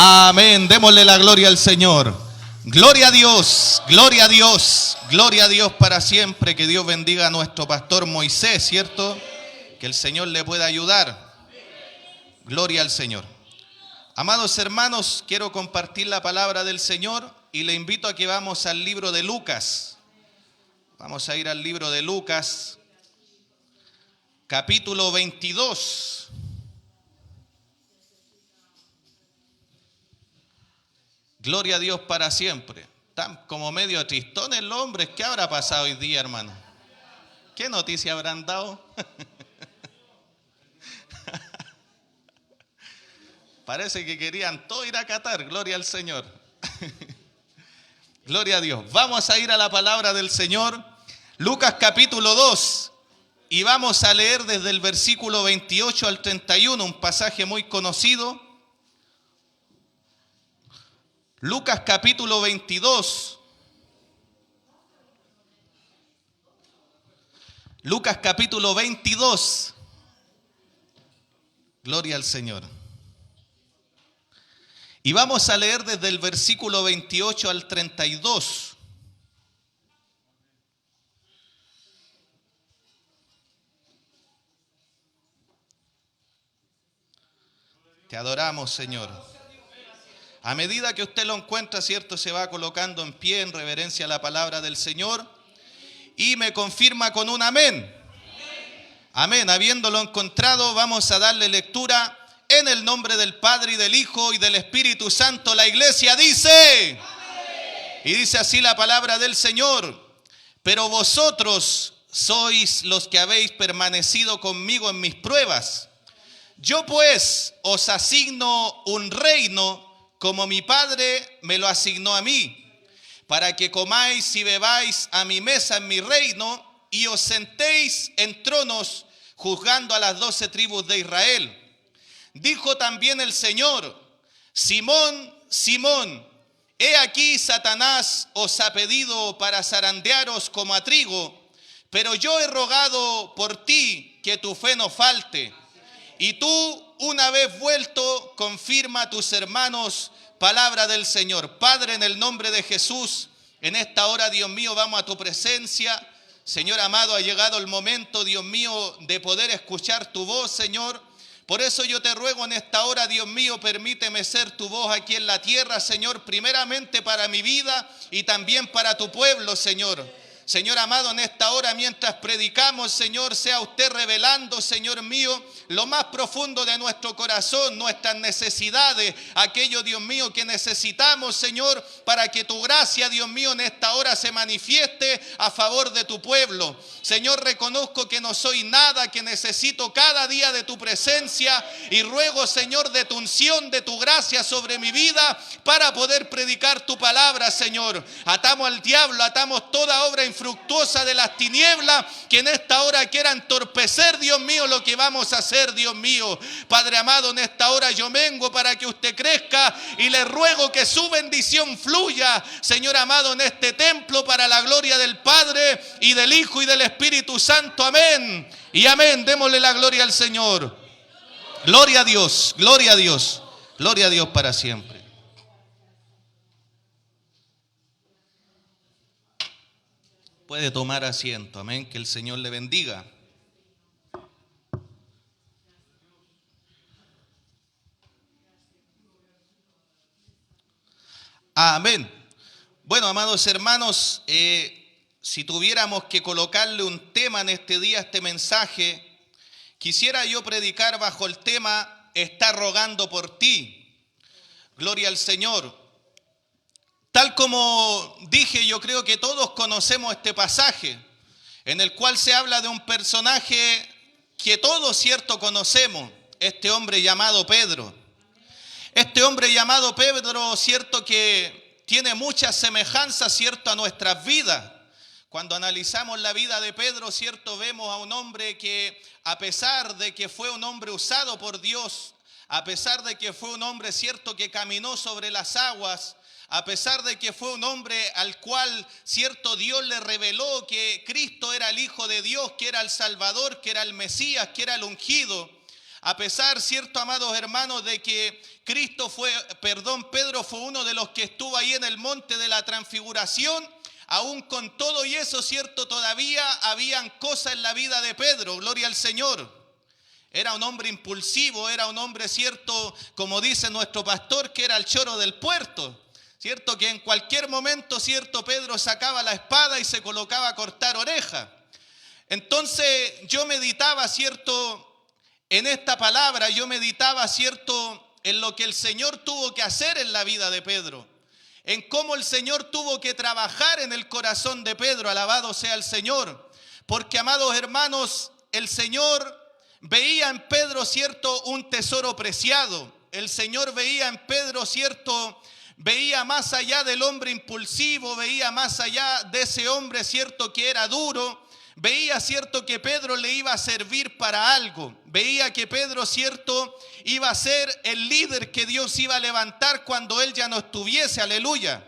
Amén. Démosle la gloria al Señor. Gloria a Dios, gloria a Dios, gloria a Dios para siempre. Que Dios bendiga a nuestro pastor Moisés, ¿cierto? Que el Señor le pueda ayudar. Gloria al Señor. Amados hermanos, quiero compartir la palabra del Señor y le invito a que vamos al libro de Lucas. Vamos a ir al libro de Lucas, capítulo 22. Gloria a Dios para siempre. Están como medio tristones los hombres. ¿Qué habrá pasado hoy día, hermano? ¿Qué noticia habrán dado? Parece que querían todo ir a Qatar. Gloria al Señor. Gloria a Dios. Vamos a ir a la palabra del Señor. Lucas capítulo 2. Y vamos a leer desde el versículo 28 al 31, un pasaje muy conocido. Lucas capítulo 22. Lucas capítulo 22. Gloria al Señor. Y vamos a leer desde el versículo 28 al 32. Te adoramos, Señor. A medida que usted lo encuentra, ¿cierto? Se va colocando en pie en reverencia a la palabra del Señor y me confirma con un amén. Amén. Habiéndolo encontrado, vamos a darle lectura en el nombre del Padre y del Hijo y del Espíritu Santo. La iglesia dice, amén. Y dice así la palabra del Señor: pero vosotros sois los que habéis permanecido conmigo en mis pruebas. Yo pues os asigno un reino como mi Padre me lo asignó a mí, para que comáis y bebáis a mi mesa en mi reino y os sentéis en tronos juzgando a las 12 tribus de Israel. Dijo también el Señor: Simón, Simón, he aquí Satanás os ha pedido para zarandearos como a trigo, pero yo he rogado por ti que tu fe no falte. Y tú, una vez vuelto, confirma a tus hermanos. Palabra del Señor. Padre, en el nombre de Jesús, en esta hora, Dios mío, vamos a tu presencia. Señor amado, ha llegado el momento, Dios mío, de poder escuchar tu voz, Señor. Por eso yo te ruego en esta hora, Dios mío, permíteme ser tu voz aquí en la tierra, Señor, primeramente para mi vida y también para tu pueblo, Señor. Señor amado, en esta hora mientras predicamos, Señor, sea usted revelando, Señor mío, lo más profundo de nuestro corazón, nuestras necesidades, aquello, Dios mío, que necesitamos, Señor, para que tu gracia, Dios mío, en esta hora se manifieste a favor de tu pueblo. Señor, reconozco que no soy nada, que necesito cada día de tu presencia y ruego, Señor, de tu unción, de tu gracia sobre mi vida para poder predicar tu palabra, Señor. Atamos al diablo, atamos toda obra infructuosa de las tinieblas que en esta hora quiera entorpecer, Dios mío, lo que vamos a hacer, Dios mío. Padre amado, en esta hora yo vengo para que usted crezca y le ruego que su bendición fluya, Señor amado, en este templo para la gloria del Padre y del Hijo y del Espíritu Santo. Amén y amén. Démosle la gloria al Señor. Gloria a Dios, gloria a Dios, gloria a Dios para siempre. Puede tomar asiento, amén, que el Señor le bendiga. Amén. Bueno, amados hermanos, si tuviéramos que colocarle un tema en este día, este mensaje, quisiera yo predicar bajo el tema: está rogando por ti. Gloria al Señor. Tal como dije, yo creo que todos conocemos este pasaje, en el cual se habla de un personaje que todos, cierto, conocemos, este hombre llamado Pedro. Este hombre llamado Pedro, cierto, que tiene muchas semejanzas, cierto, a nuestras vidas. Cuando analizamos la vida de Pedro, cierto, vemos a un hombre que, a pesar de que fue un hombre usado por Dios, a pesar de que fue un hombre, cierto, que caminó sobre las aguas, a pesar de que fue un hombre al cual, cierto, Dios le reveló que Cristo era el Hijo de Dios, que era el Salvador, que era el Mesías, que era el ungido, A pesar, cierto, amados hermanos, de que Pedro fue uno de los que estuvo ahí en el monte de la transfiguración, aún con todo y eso, cierto, todavía habían cosas en la vida de Pedro, gloria al Señor. Era un hombre impulsivo, era un hombre, cierto, como dice nuestro pastor, que era el choro del puerto. Cierto, que en cualquier momento, cierto, Pedro sacaba la espada y se colocaba a cortar orejas. Entonces yo meditaba, cierto, en esta palabra, yo meditaba, cierto, en lo que el Señor tuvo que hacer en la vida de Pedro. En cómo el Señor tuvo que trabajar en el corazón de Pedro, alabado sea el Señor. Porque, amados hermanos, el Señor veía en Pedro, cierto, un tesoro preciado. El Señor veía en Pedro, cierto, veía más allá del hombre impulsivo, veía más allá de ese hombre, cierto, que era duro. Veía, cierto, que Pedro le iba a servir para algo. Veía que Pedro, cierto, iba a ser el líder que Dios iba a levantar cuando él ya no estuviese, aleluya.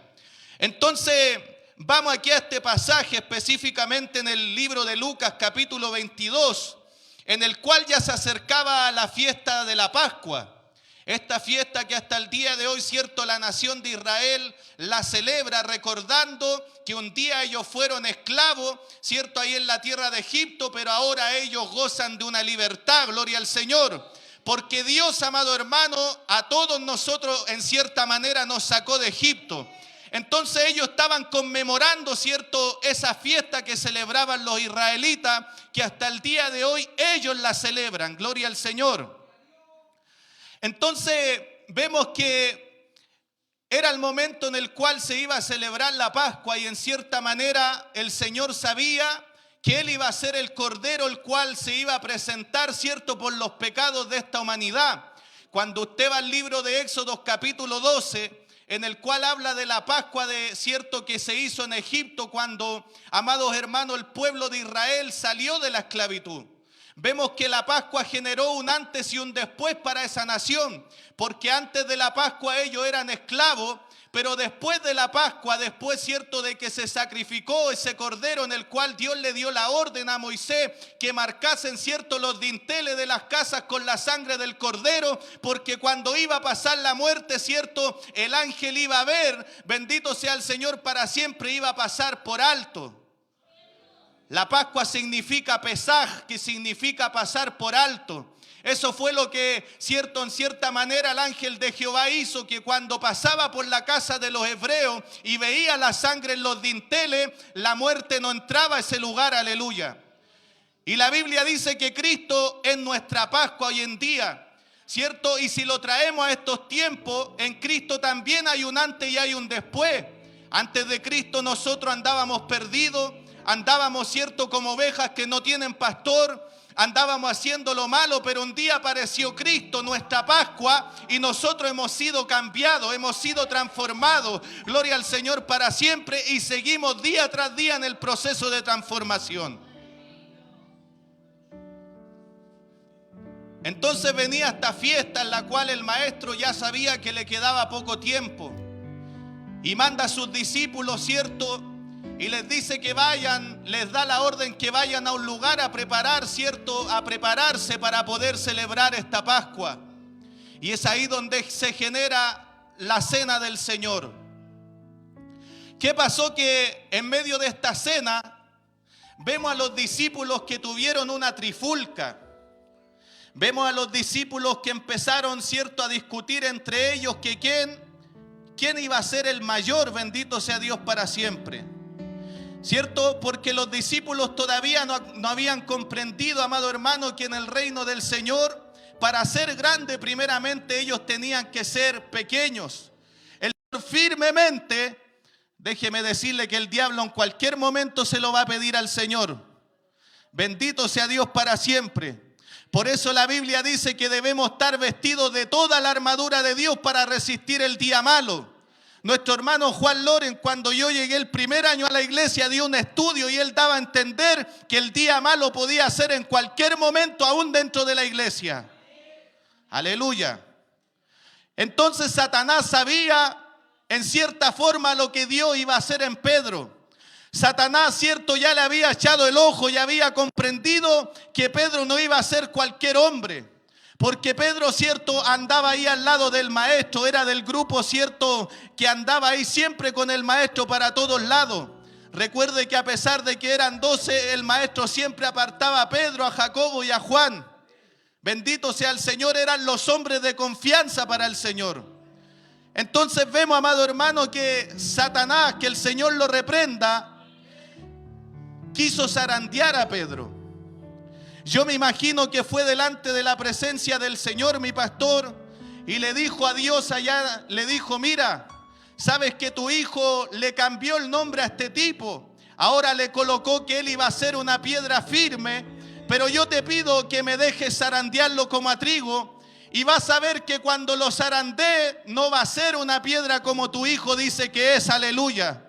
Entonces, vamos aquí a este pasaje específicamente en el libro de Lucas, capítulo 22, en el cual ya se acercaba a la fiesta de la Pascua. Esta fiesta que hasta el día de hoy, cierto, la nación de Israel la celebra recordando que un día ellos fueron esclavos, cierto, ahí en la tierra de Egipto, pero ahora ellos gozan de una libertad, gloria al Señor. Porque Dios, amado hermano, a todos nosotros en cierta manera nos sacó de Egipto. Entonces ellos estaban conmemorando, cierto, esa fiesta que celebraban los israelitas, que hasta el día de hoy ellos la celebran, gloria al Señor. Entonces vemos que era el momento en el cual se iba a celebrar la Pascua y en cierta manera el Señor sabía que Él iba a ser el Cordero el cual se iba a presentar, cierto, por los pecados de esta humanidad. Cuando usted va al libro de Éxodo capítulo 12, en el cual habla de la Pascua de cierto que se hizo en Egipto cuando, amados hermanos, el pueblo de Israel salió de la esclavitud. Vemos que la Pascua generó un antes y un después para esa nación, porque antes de la Pascua ellos eran esclavos, pero después de la Pascua, después, cierto, de que se sacrificó ese cordero en el cual Dios le dio la orden a Moisés que marcasen, cierto, los dinteles de las casas con la sangre del cordero, porque cuando iba a pasar la muerte, cierto, el ángel iba a ver, bendito sea el Señor para siempre, iba a pasar por alto. La Pascua significa Pesaj, que significa pasar por alto. Eso fue lo que, cierto, en cierta manera el ángel de Jehová hizo, que cuando pasaba por la casa de los hebreos y veía la sangre en los dinteles, la muerte no entraba a ese lugar, aleluya. Y la Biblia dice que Cristo es nuestra Pascua hoy en día, ¿cierto? Y si lo traemos a estos tiempos, en Cristo también hay un antes y hay un después. Antes de Cristo nosotros andábamos perdidos, andábamos, cierto, como ovejas que no tienen pastor, andábamos haciendo lo malo, pero un día apareció Cristo, nuestra Pascua, y nosotros hemos sido cambiados, hemos sido transformados, gloria al Señor para siempre, y seguimos día tras día en el proceso de transformación. Entonces venía esta fiesta en la cual el maestro ya sabía que le quedaba poco tiempo, y manda a sus discípulos, cierto, y les dice que vayan, les da la orden que vayan a un lugar a preparar, ¿cierto? A prepararse para poder celebrar esta Pascua. Y es ahí donde se genera la cena del Señor. ¿Qué pasó? Que en medio de esta cena vemos a los discípulos que tuvieron una trifulca. Vemos a los discípulos que empezaron, ¿cierto?, a discutir entre ellos que quién iba a ser el mayor, bendito sea Dios para siempre. ¿Cierto? Porque los discípulos todavía no habían comprendido, amado hermano, que en el reino del Señor, para ser grande, primeramente ellos tenían que ser pequeños. El Señor firmemente, déjeme decirle que el diablo en cualquier momento se lo va a pedir al Señor. Bendito sea Dios para siempre. Por eso la Biblia dice que debemos estar vestidos de toda la armadura de Dios para resistir el día malo. Nuestro hermano Juan Loren, cuando yo llegué el primer año a la iglesia, dio un estudio y él daba a entender que el día malo podía ser en cualquier momento, aún dentro de la iglesia. Aleluya. Entonces Satanás sabía en cierta forma lo que Dios iba a hacer en Pedro. Satanás, cierto, ya le había echado el ojo y había comprendido que Pedro no iba a ser cualquier hombre. Porque Pedro, cierto, andaba ahí al lado del maestro, era del grupo, cierto, que andaba ahí siempre con el maestro para todos lados. Recuerde que a pesar de que eran 12, el maestro siempre apartaba a Pedro, a Jacobo y a Juan. Bendito sea el Señor, eran los hombres de confianza para el Señor. Entonces vemos, amado hermano, que Satanás, que el Señor lo reprenda, quiso zarandear a Pedro. Yo me imagino que fue delante de la presencia del Señor, mi pastor, y le dijo a Dios allá, le dijo: mira, sabes que tu hijo le cambió el nombre a este tipo, ahora le colocó que él iba a ser una piedra firme, pero yo te pido que me dejes zarandearlo como a trigo, y vas a ver que cuando lo zarandee no va a ser una piedra como tu hijo dice que es, aleluya.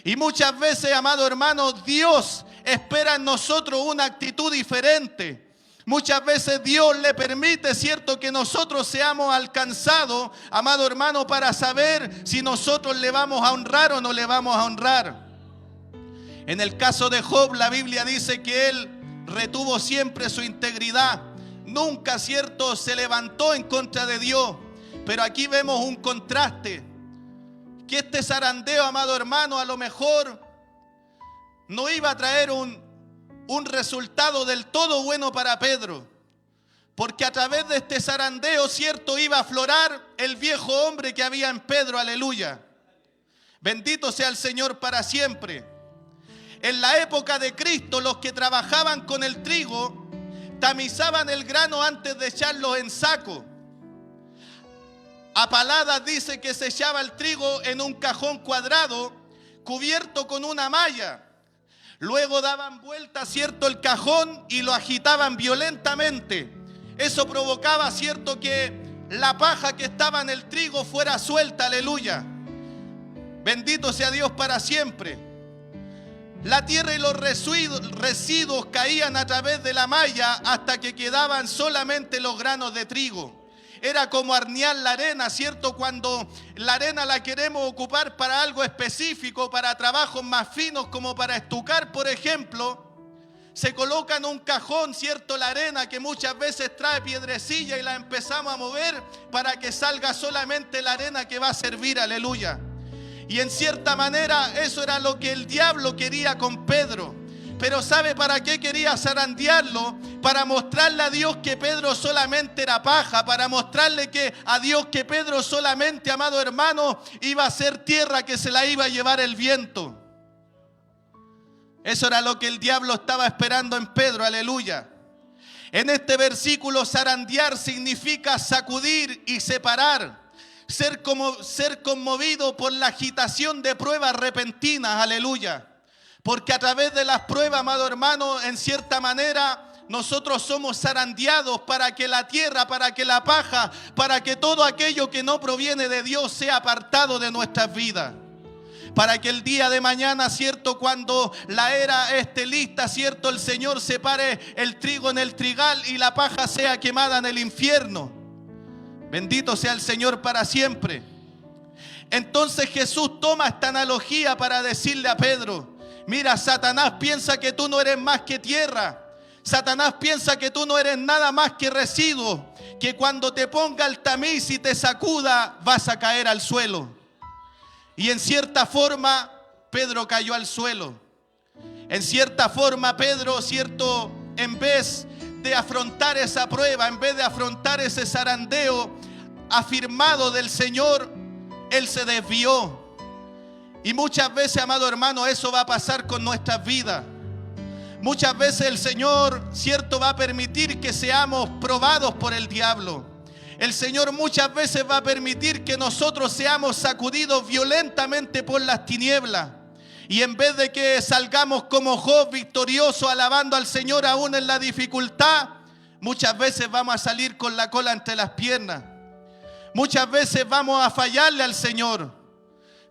Y muchas veces, amado hermano, Dios espera en nosotros una actitud diferente. Muchas veces Dios le permite, cierto, que nosotros seamos alcanzados, amado hermano, para saber si nosotros le vamos a honrar o no le vamos a honrar. En el caso de Job, la Biblia dice que él retuvo siempre su integridad. Nunca, cierto, se levantó en contra de Dios. Pero aquí vemos un contraste. Que este zarandeo, amado hermano, a lo mejor no iba a traer un resultado del todo bueno para Pedro, porque a través de este zarandeo, cierto, iba a aflorar el viejo hombre que había en Pedro, aleluya. Bendito sea el Señor para siempre. En la época de Cristo, los que trabajaban con el trigo tamizaban el grano antes de echarlo en saco. A paladas dice que se echaba el trigo en un cajón cuadrado cubierto con una malla. Luego daban vuelta, cierto, el cajón y lo agitaban violentamente. Eso provocaba, cierto, que la paja que estaba en el trigo fuera suelta, aleluya. Bendito sea Dios para siempre. La tierra y los residuos caían a través de la malla hasta que quedaban solamente los granos de trigo. Era como hornear la arena, ¿cierto? Cuando la arena la queremos ocupar para algo específico, para trabajos más finos, como para estucar, por ejemplo, se coloca en un cajón, ¿cierto? La arena que muchas veces trae piedrecilla y la empezamos a mover para que salga solamente la arena que va a servir, aleluya. Y en cierta manera eso era lo que el diablo quería con Pedro. Pero ¿sabe para qué quería zarandearlo? Para mostrarle a Dios que Pedro solamente era paja, para mostrarle a Dios que Pedro solamente, amado hermano, iba a ser tierra que se la iba a llevar el viento. Eso era lo que el diablo estaba esperando en Pedro, aleluya. En este versículo, zarandear significa sacudir y separar. Ser conmovido por la agitación de pruebas repentinas, aleluya. Porque a través de las pruebas, amado hermano, en cierta manera nosotros somos zarandeados para que la tierra, para que la paja, para que todo aquello que no proviene de Dios sea apartado de nuestras vidas. Para que el día de mañana, cierto, cuando la era esté lista, cierto, el Señor separe el trigo en el trigal y la paja sea quemada en el infierno. Bendito sea el Señor para siempre. Entonces Jesús toma esta analogía para decirle a Pedro: mira, Satanás piensa que tú no eres más que tierra. Satanás piensa que tú no eres nada más que residuo, que cuando te ponga el tamiz y te sacuda vas a caer al suelo. Y en cierta forma Pedro cayó al suelo. En cierta forma Pedro, cierto, en vez de afrontar esa prueba, en vez de afrontar ese zarandeo afirmado del Señor, él se desvió. Y muchas veces, amado hermano, eso va a pasar con nuestras vidas. Muchas veces el Señor, cierto, va a permitir que seamos probados por el diablo. El Señor muchas veces va a permitir que nosotros seamos sacudidos violentamente por las tinieblas. Y en vez de que salgamos como Job victorioso alabando al Señor aún en la dificultad, muchas veces vamos a salir con la cola entre las piernas. Muchas veces vamos a fallarle al Señor.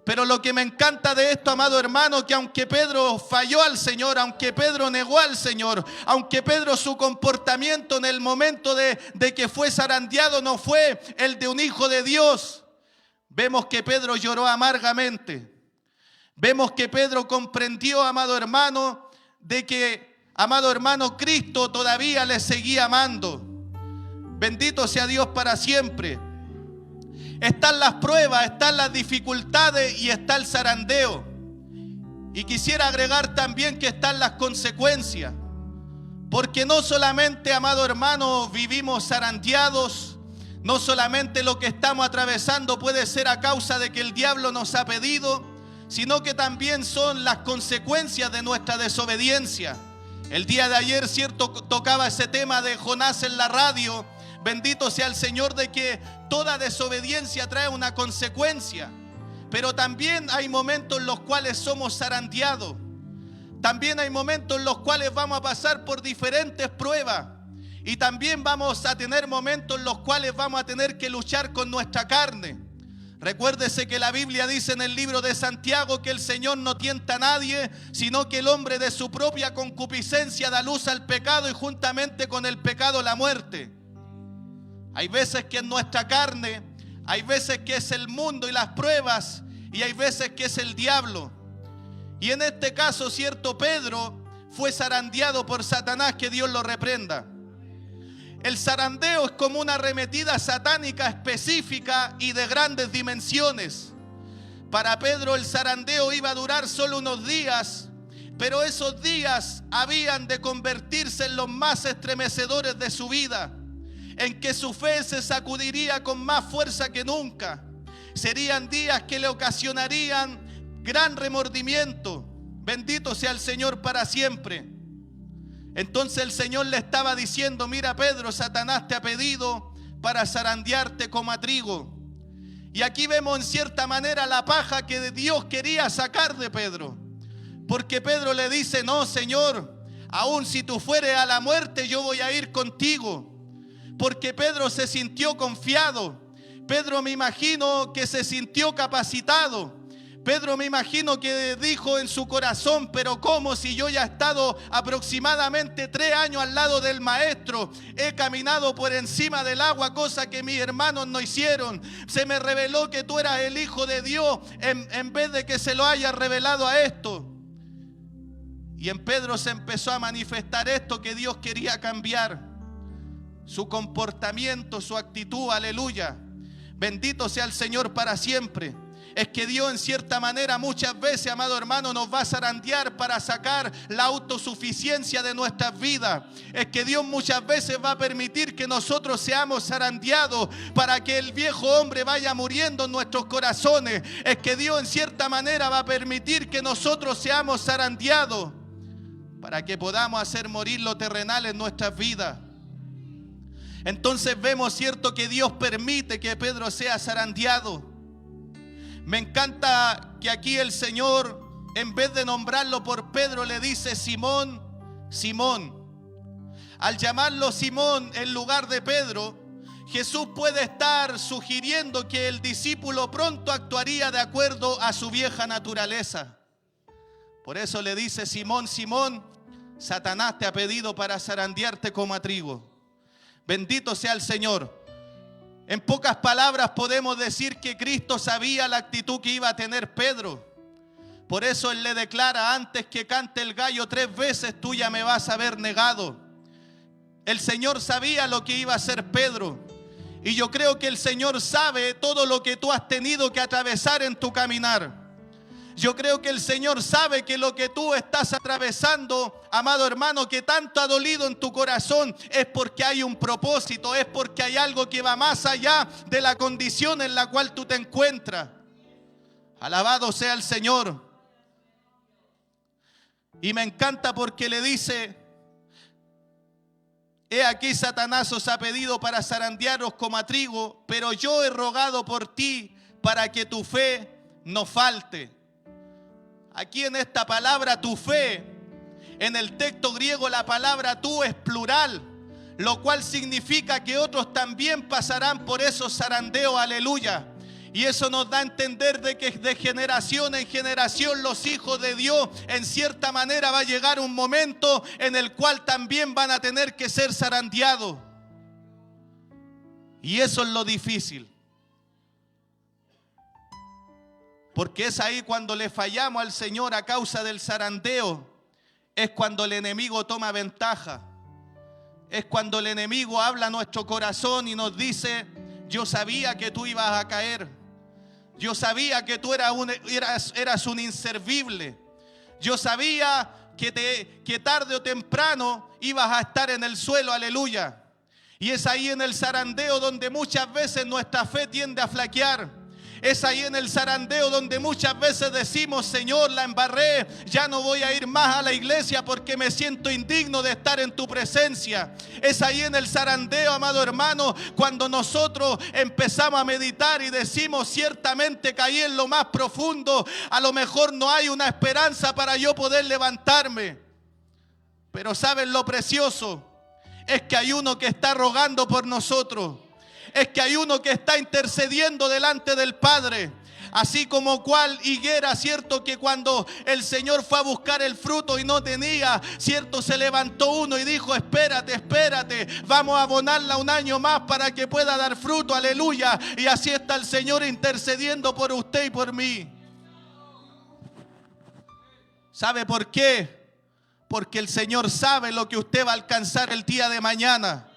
Pero lo que me encanta de esto, amado hermano, que aunque Pedro falló al Señor, aunque Pedro negó al Señor, aunque Pedro su comportamiento en el momento de que fue zarandeado no fue el de un hijo de Dios, vemos que Pedro lloró amargamente. Vemos que Pedro comprendió, amado hermano, de que, amado hermano, Cristo todavía le seguía amando. Bendito sea Dios para siempre. Están las pruebas, están las dificultades y está el zarandeo. Y quisiera agregar también que están las consecuencias. Porque no solamente, amado hermano, vivimos zarandeados, no solamente lo que estamos atravesando puede ser a causa de que el diablo nos ha pedido, sino que también son las consecuencias de nuestra desobediencia. El día de ayer, cierto, tocaba ese tema de Jonás en la radio. Bendito sea el Señor de que toda desobediencia trae una consecuencia. Pero también hay momentos en los cuales somos zarandeados. También hay momentos en los cuales vamos a pasar por diferentes pruebas. Y también vamos a tener momentos en los cuales vamos a tener que luchar con nuestra carne. Recuérdese que la Biblia dice en el libro de Santiago que el Señor no tienta a nadie, sino que el hombre de su propia concupiscencia da luz al pecado y juntamente con el pecado la muerte. Hay veces que es nuestra carne, hay veces que es el mundo y las pruebas, y hay veces que es el diablo. Y en este caso, cierto, Pedro fue zarandeado por Satanás, que Dios lo reprenda. El zarandeo es como una arremetida satánica específica y de grandes dimensiones. Para Pedro el zarandeo iba a durar solo unos días, pero esos días habían de convertirse en los más estremecedores de su vida, en que su fe se sacudiría con más fuerza que nunca. Serían días que le ocasionarían gran remordimiento. Bendito sea el Señor para siempre. Entonces el Señor le estaba diciendo: mira, Pedro, Satanás te ha pedido para zarandearte como a trigo. Y aquí vemos en cierta manera la paja que Dios quería sacar de Pedro. Porque Pedro le dice: no, Señor, aun si tú fueres a la muerte, yo voy a ir contigo. Porque Pedro se sintió confiado. Pedro, me imagino que se sintió capacitado. Pedro, me imagino que dijo en su corazón: pero ¿cómo, si yo ya he estado aproximadamente 3 años al lado del maestro? He caminado por encima del agua, cosa que mis hermanos no hicieron. Se me reveló que tú eras el Hijo de Dios en vez de que se lo haya revelado a esto. Y en Pedro se empezó a manifestar esto que Dios quería cambiar. Su comportamiento, su actitud, aleluya. Bendito sea el Señor para siempre. Es que Dios en cierta manera muchas veces, amado hermano, nos va a zarandear para sacar la autosuficiencia de nuestras vidas. Es que Dios muchas veces va a permitir que nosotros seamos zarandeados para que el viejo hombre vaya muriendo en nuestros corazones. Es que Dios en cierta manera va a permitir que nosotros seamos zarandeados para que podamos hacer morir lo terrenal en nuestras vidas. Entonces vemos, cierto, que Dios permite que Pedro sea zarandeado. Me encanta que aquí el Señor, en vez de nombrarlo por Pedro, le dice: Simón, Simón. Al llamarlo Simón en lugar de Pedro, Jesús puede estar sugiriendo que el discípulo pronto actuaría de acuerdo a su vieja naturaleza. Por eso le dice: Simón, Simón, Satanás te ha pedido para zarandearte como a trigo. Bendito sea el Señor. En pocas palabras podemos decir que Cristo sabía la actitud que iba a tener Pedro. Por eso Él le declara: antes que cante el gallo 3 veces, tú ya me vas a haber negado. El Señor sabía lo que iba a hacer Pedro. Y yo creo que el Señor sabe todo lo que tú has tenido que atravesar en tu caminar. Yo creo que el Señor sabe que lo que tú estás atravesando, amado hermano, que tanto ha dolido en tu corazón, es porque hay un propósito, es porque hay algo que va más allá de la condición en la cual tú te encuentras. Alabado sea el Señor. Y me encanta porque le dice: he aquí Satanás os ha pedido para zarandearos como a trigo, pero yo he rogado por ti para que tu fe no falte. Aquí en esta palabra tu fe, en el texto griego la palabra tú es plural, lo cual significa que otros también pasarán por esos zarandeos, aleluya. Y eso nos da a entender de que de generación en generación los hijos de Dios en cierta manera va a llegar un momento en el cual también van a tener que ser zarandeados. Y eso es lo difícil. Porque es ahí cuando le fallamos al Señor a causa del zarandeo. Es cuando el enemigo toma ventaja. es cuando el enemigo habla a nuestro corazón y nos dice: yo sabía que tú ibas a caer. Yo sabía que tú eras un inservible. Yo sabía que tarde o temprano ibas a estar en el suelo, aleluya. Y es ahí en el zarandeo donde muchas veces nuestra fe tiende a flaquear. Es ahí en el zarandeo donde muchas veces decimos: Señor, la embarré, ya no voy a ir más a la iglesia porque me siento indigno de estar en tu presencia. Es ahí en el zarandeo, amado hermano, cuando nosotros empezamos a meditar y decimos: ciertamente caí en lo más profundo, a lo mejor no hay una esperanza para yo poder levantarme. Pero ¿saben lo precioso? Es que hay uno que está rogando por nosotros. Es que hay uno que está intercediendo delante del Padre. Así como cual higuera, cierto, que cuando el Señor fue a buscar el fruto y no tenía, cierto, se levantó uno y dijo: espérate, espérate, vamos a abonarla un año más para que pueda dar fruto, aleluya. Y así está el Señor intercediendo por usted y por mí. ¿Sabe por qué? Porque el Señor sabe lo que usted va a alcanzar el día de mañana.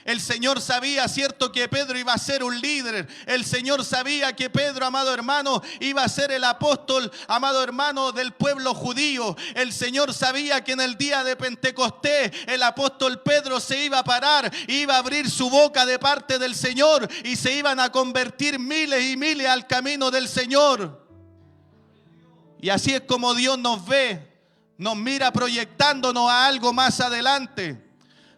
El Señor sabía, cierto, que Pedro iba a ser un líder. El Señor sabía que Pedro, amado hermano, iba a ser el apóstol, amado hermano, del pueblo judío. El Señor sabía que en el día de Pentecostés el apóstol Pedro se iba a parar, iba a abrir su boca de parte del Señor y se iban a convertir miles y miles al camino del Señor. Y así es como Dios nos ve, nos mira proyectándonos a algo más adelante.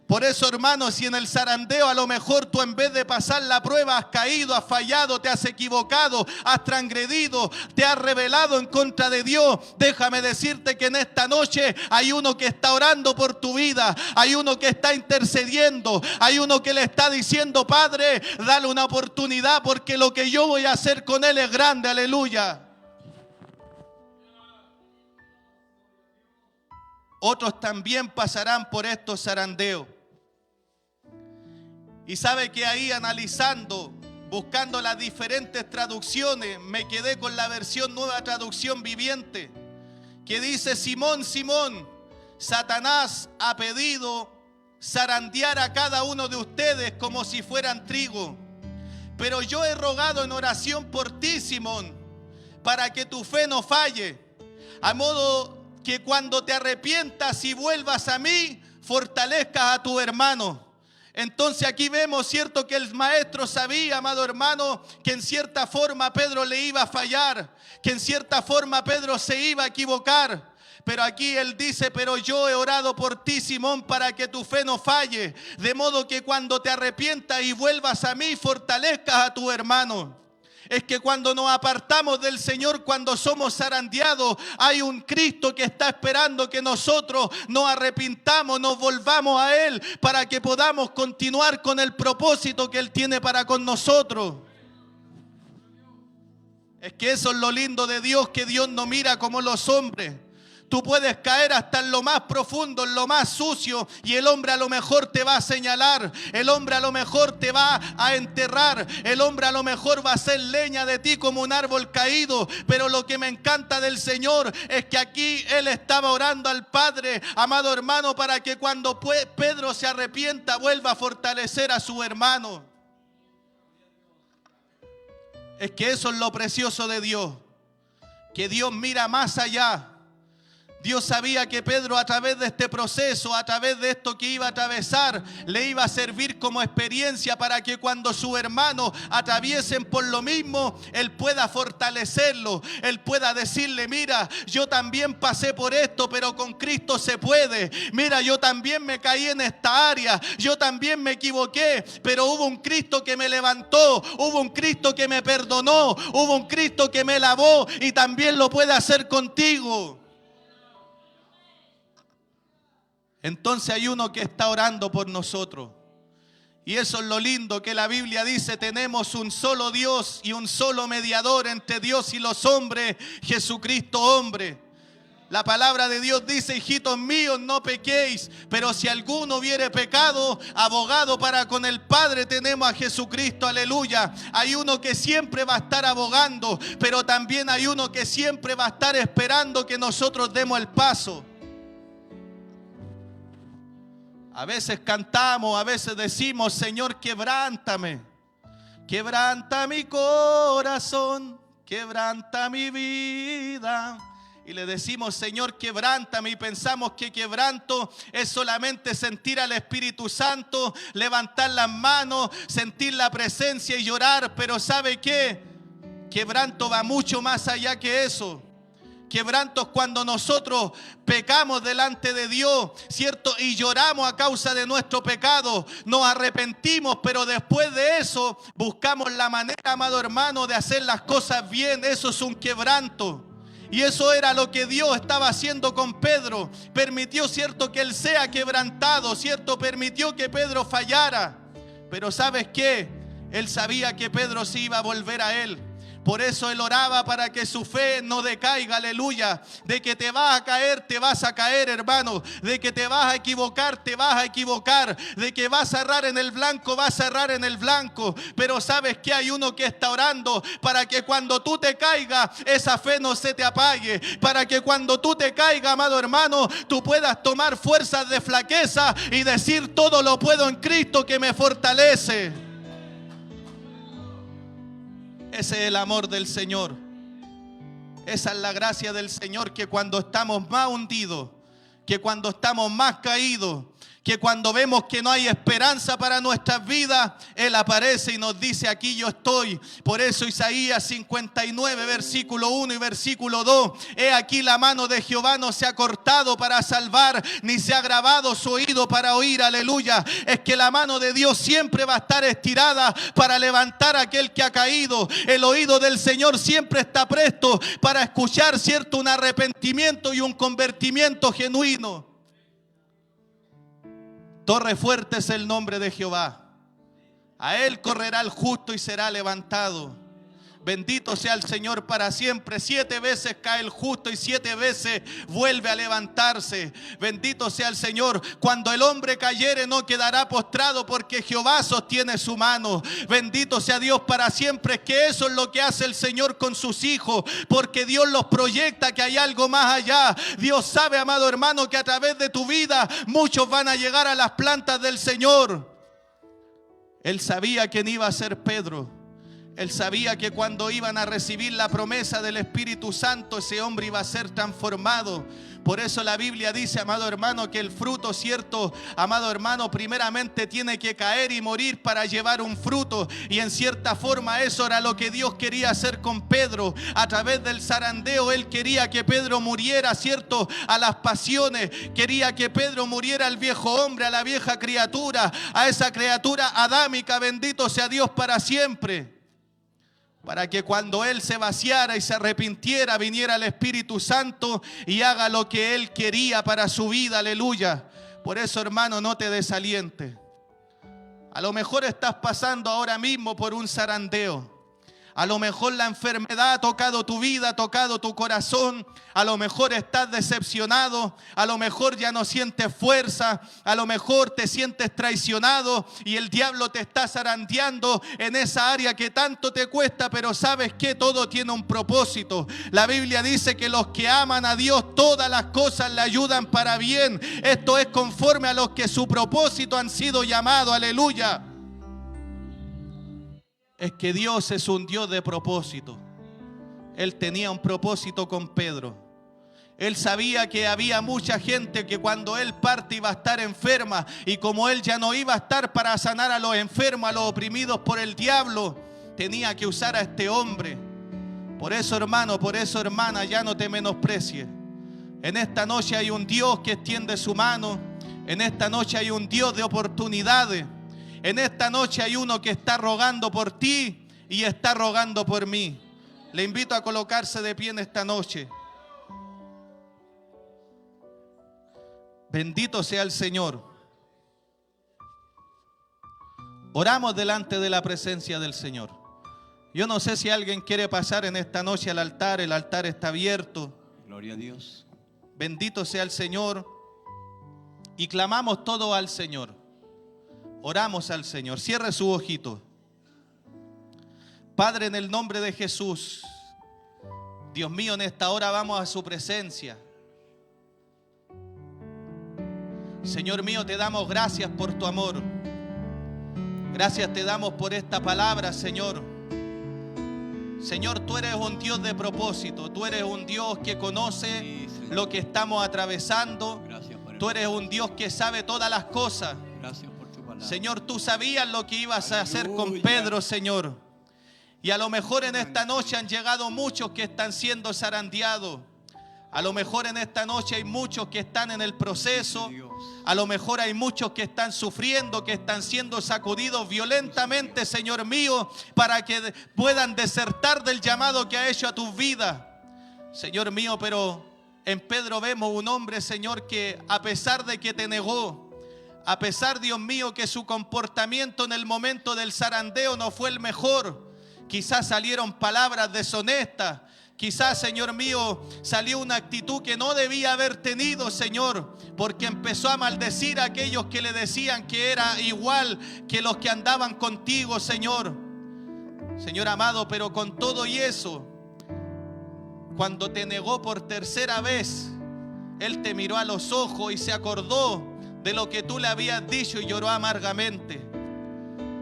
Por eso, hermanos, si en el zarandeo a lo mejor tú en vez de pasar la prueba has caído, has fallado, te has equivocado, has transgredido, te has rebelado en contra de Dios, déjame decirte que en esta noche hay uno que está orando por tu vida, hay uno que está intercediendo, hay uno que le está diciendo: Padre, dale una oportunidad porque lo que yo voy a hacer con él es grande, aleluya. Otros también pasarán por estos zarandeos. Y sabe que ahí analizando, buscando las diferentes traducciones, me quedé con la versión Nueva Traducción Viviente, que dice: Simón, Simón, Satanás ha pedido zarandear a cada uno de ustedes como si fueran trigo. Pero yo he rogado en oración por ti, Simón, para que tu fe no falle, a modo que cuando te arrepientas y vuelvas a mí, fortalezcas a tu hermano. Entonces aquí vemos, cierto, que el maestro sabía, amado hermano, que en cierta forma Pedro le iba a fallar, que en cierta forma Pedro se iba a equivocar. Pero aquí él dice: pero yo he orado por ti, Simón, para que tu fe no falle, de modo que cuando te arrepientas y vuelvas a mí, fortalezcas a tu hermano. Es que cuando nos apartamos del Señor, cuando somos zarandeados, hay un Cristo que está esperando que nosotros nos arrepintamos, nos volvamos a Él, para que podamos continuar con el propósito que Él tiene para con nosotros. Es que eso es lo lindo de Dios, que Dios no mira como los hombres. Tú puedes caer hasta en lo más profundo, en lo más sucio, y el hombre a lo mejor te va a señalar, el hombre a lo mejor te va a enterrar, el hombre a lo mejor va a hacer leña de ti como un árbol caído. Pero lo que me encanta del Señor es que aquí Él estaba orando al Padre, amado hermano, para que cuando Pedro se arrepienta vuelva a fortalecer a su hermano. Es que eso es lo precioso de Dios, que Dios mira más allá. Dios sabía que Pedro, a través de este proceso, a través de esto que iba a atravesar, le iba a servir como experiencia para que cuando sus hermanos atraviesen por lo mismo, él pueda fortalecerlo, él pueda decirle: mira, yo también pasé por esto, pero con Cristo se puede. Mira, yo también me caí en esta área, yo también me equivoqué, pero hubo un Cristo que me levantó, hubo un Cristo que me perdonó, hubo un Cristo que me lavó, y también lo puede hacer contigo. Entonces hay uno que está orando por nosotros. Y eso es lo lindo, que la Biblia dice: tenemos un solo Dios y un solo mediador entre Dios y los hombres, Jesucristo hombre. La palabra de Dios dice: hijitos míos, no pequéis, pero si alguno hubiere pecado, abogado para con el Padre tenemos a Jesucristo, aleluya. Hay uno que siempre va a estar abogando, pero también hay uno que siempre va a estar esperando que nosotros demos el paso. A veces cantamos, a veces decimos, Señor, quebrántame. Quebranta mi corazón, quebranta mi vida. Y le decimos, Señor, quebrántame, y pensamos que quebranto es solamente sentir al Espíritu Santo, levantar las manos, sentir la presencia y llorar. Pero ¿sabe qué? Quebranto va mucho más allá que eso. Quebranto es cuando nosotros pecamos delante de Dios, ¿cierto? Y lloramos a causa de nuestro pecado, nos arrepentimos, pero después de eso buscamos la manera, amado hermano, de hacer las cosas bien. Eso es un quebranto. Y eso era lo que Dios estaba haciendo con Pedro. Permitió, ¿cierto?, que él sea quebrantado, ¿cierto? Permitió que Pedro fallara. Pero ¿sabes qué? Él sabía que Pedro sí iba a volver a él. Por eso él oraba para que su fe no decaiga, aleluya. De que te vas a caer, te vas a caer, hermano. De que te vas a equivocar, te vas a equivocar. De que vas a errar en el blanco, vas a errar en el blanco. Pero sabes que hay uno que está orando para que cuando tú te caigas, esa fe no se te apague. Para que cuando tú te caigas, amado hermano, tú puedas tomar fuerzas de flaqueza y decir, todo lo puedo en Cristo que me fortalece. Ese es el amor del Señor. Esa es la gracia del Señor, que cuando estamos más hundidos, que cuando estamos más caídos, que cuando vemos que no hay esperanza para nuestras vidas, Él aparece y nos dice, aquí yo estoy. Por eso Isaías 59, versículo 1 y versículo 2. He aquí la mano de Jehová no se ha cortado para salvar, ni se ha agravado su oído para oír. Aleluya. Es que la mano de Dios siempre va a estar estirada para levantar a aquel que ha caído. El oído del Señor siempre está presto para escuchar, ¿cierto?, un arrepentimiento y un convertimiento genuino. Torre fuerte es el nombre de Jehová. A él correrá el justo y será levantado. Bendito sea el Señor para siempre. 7 veces cae el justo y 7 veces vuelve a levantarse. Bendito sea el Señor. Cuando el hombre cayere no quedará postrado, porque Jehová sostiene su mano. Bendito sea Dios para siempre. Que eso es lo que hace el Señor con sus hijos, porque Dios los proyecta, que hay algo más allá. Dios sabe, amado hermano, que a través de tu vida muchos van a llegar a las plantas del Señor. Él sabía quién iba a ser Pedro. Él sabía que cuando iban a recibir la promesa del Espíritu Santo, ese hombre iba a ser transformado. Por eso la Biblia dice, amado hermano, que el fruto, cierto, amado hermano, primeramente tiene que caer y morir para llevar un fruto. Y en cierta forma eso era lo que Dios quería hacer con Pedro. A través del zarandeo, Él quería que Pedro muriera, cierto, a las pasiones. Quería que Pedro muriera al viejo hombre, a la vieja criatura, a esa criatura adámica. Bendito sea Dios para siempre. Para que cuando Él se vaciara y se arrepintiera, viniera el Espíritu Santo y haga lo que Él quería para su vida, aleluya. Por eso, hermano, no te desalientes. A lo mejor estás pasando ahora mismo por un zarandeo. A lo mejor la enfermedad ha tocado tu vida, ha tocado tu corazón. A lo mejor estás decepcionado. A lo mejor ya no sientes fuerza. A lo mejor te sientes traicionado y el diablo te está zarandeando en esa área que tanto te cuesta. Pero sabes que todo tiene un propósito. La Biblia dice que los que aman a Dios, todas las cosas le ayudan para bien. Esto es conforme a los que su propósito han sido llamados. Aleluya. Es que Dios es un Dios de propósito. Él tenía un propósito con Pedro. Él sabía que había mucha gente que cuando Él parte iba a estar enferma. Y como Él ya no iba a estar para sanar a los enfermos, a los oprimidos por el diablo, tenía que usar a este hombre. Por eso, hermano, por eso, hermana, ya no te menosprecies. En esta noche hay un Dios que extiende su mano. En esta noche hay un Dios de oportunidades. En esta noche hay uno que está rogando por ti y está rogando por mí. Le invito a colocarse de pie en esta noche. Bendito sea el Señor. Oramos delante de la presencia del Señor. Yo no sé si alguien quiere pasar en esta noche al altar. El altar está abierto. Gloria a Dios. Bendito sea el Señor. Y clamamos todo al Señor. Oramos al Señor. Cierre su ojito. Padre, en el nombre de Jesús, Dios mío, en esta hora vamos a su presencia. Señor mío, te damos gracias por tu amor. Gracias te damos por esta palabra, Señor. Señor, tú eres un Dios de propósito. Tú eres un Dios que conoce lo que estamos atravesando. Tú eres un Dios que sabe todas las cosas. Señor, tú sabías lo que ibas a hacer con Pedro, Señor. Y a lo mejor en esta noche han llegado muchos que están siendo zarandeados. A lo mejor en esta noche hay muchos que están en el proceso. A lo mejor hay muchos que están sufriendo, que están siendo sacudidos violentamente, Señor mío, para que puedan desertar del llamado que ha hecho a tus vidas. Señor mío, pero en Pedro vemos un hombre, Señor, que a pesar de que te negó, a pesar, Dios mío, que su comportamiento en el momento del zarandeo no fue el mejor, quizás salieron palabras deshonestas. Quizás, Señor mío, salió una actitud que no debía haber tenido, Señor, porque empezó a maldecir a aquellos que le decían que era igual que los que andaban contigo, Señor. Señor amado, pero con todo y eso, cuando te negó por tercera vez, Él te miró a los ojos y se acordó de lo que tú le habías dicho y lloró amargamente.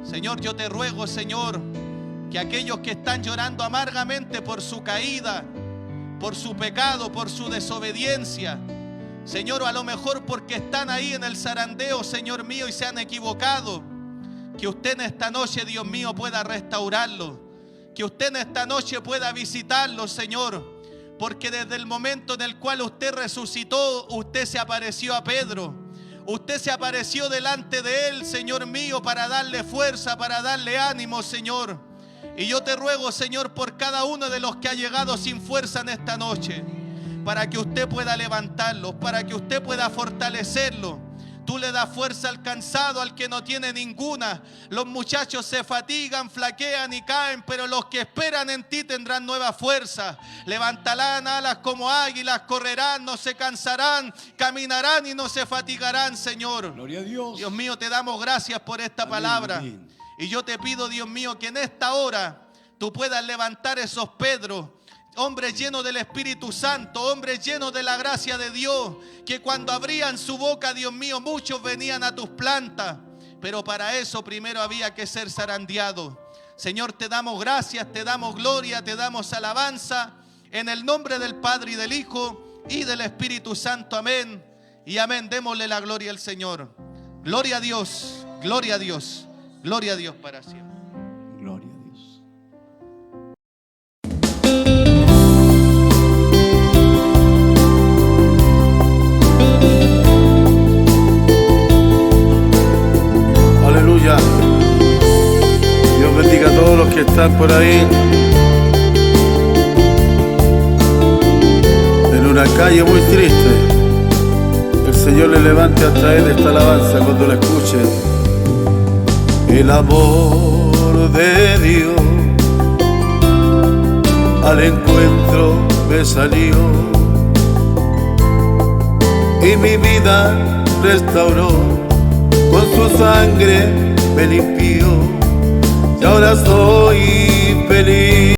Señor, yo te ruego, Señor, que aquellos que están llorando amargamente por su caída, por su pecado, por su desobediencia, Señor, o a lo mejor porque están ahí en el zarandeo, Señor mío, y se han equivocado, que usted en esta noche, Dios mío, pueda restaurarlo, que usted en esta noche pueda visitarlo, Señor, porque desde el momento en el cual usted resucitó, usted se apareció a Pedro. Usted se apareció delante de él, Señor mío, para darle fuerza, para darle ánimo, Señor. Y yo te ruego, Señor, por cada uno de los que ha llegado sin fuerza en esta noche, para que usted pueda levantarlos, para que usted pueda fortalecerlos. Tú le das fuerza al cansado, al que no tiene ninguna. Los muchachos se fatigan, flaquean y caen, pero los que esperan en ti tendrán nueva fuerza. Levantarán alas como águilas, correrán, no se cansarán, caminarán y no se fatigarán, Señor. Gloria a Dios. Dios mío, te damos gracias por esta palabra. Amén. Y yo te pido, Dios mío, que en esta hora tú puedas levantar esos Pedros, hombres llenos del Espíritu Santo, hombres llenos de la gracia de Dios, que cuando abrían su boca, Dios mío, muchos venían a tus plantas, pero para eso primero había que ser zarandeados. Señor, te damos gracias, te damos gloria, te damos alabanza, en el nombre del Padre y del Hijo y del Espíritu Santo, amén y amén. Démosle la gloria al Señor. Gloria a Dios, gloria a Dios, gloria a Dios para siempre. Gloria a Dios. Aleluya. Dios bendiga a todos los que están por ahí en una calle muy triste. El Señor le levante a traer esta alabanza cuando la escuche. El amor de Dios al encuentro me salió y mi vida restauró, con su sangre me limpió y ahora soy feliz.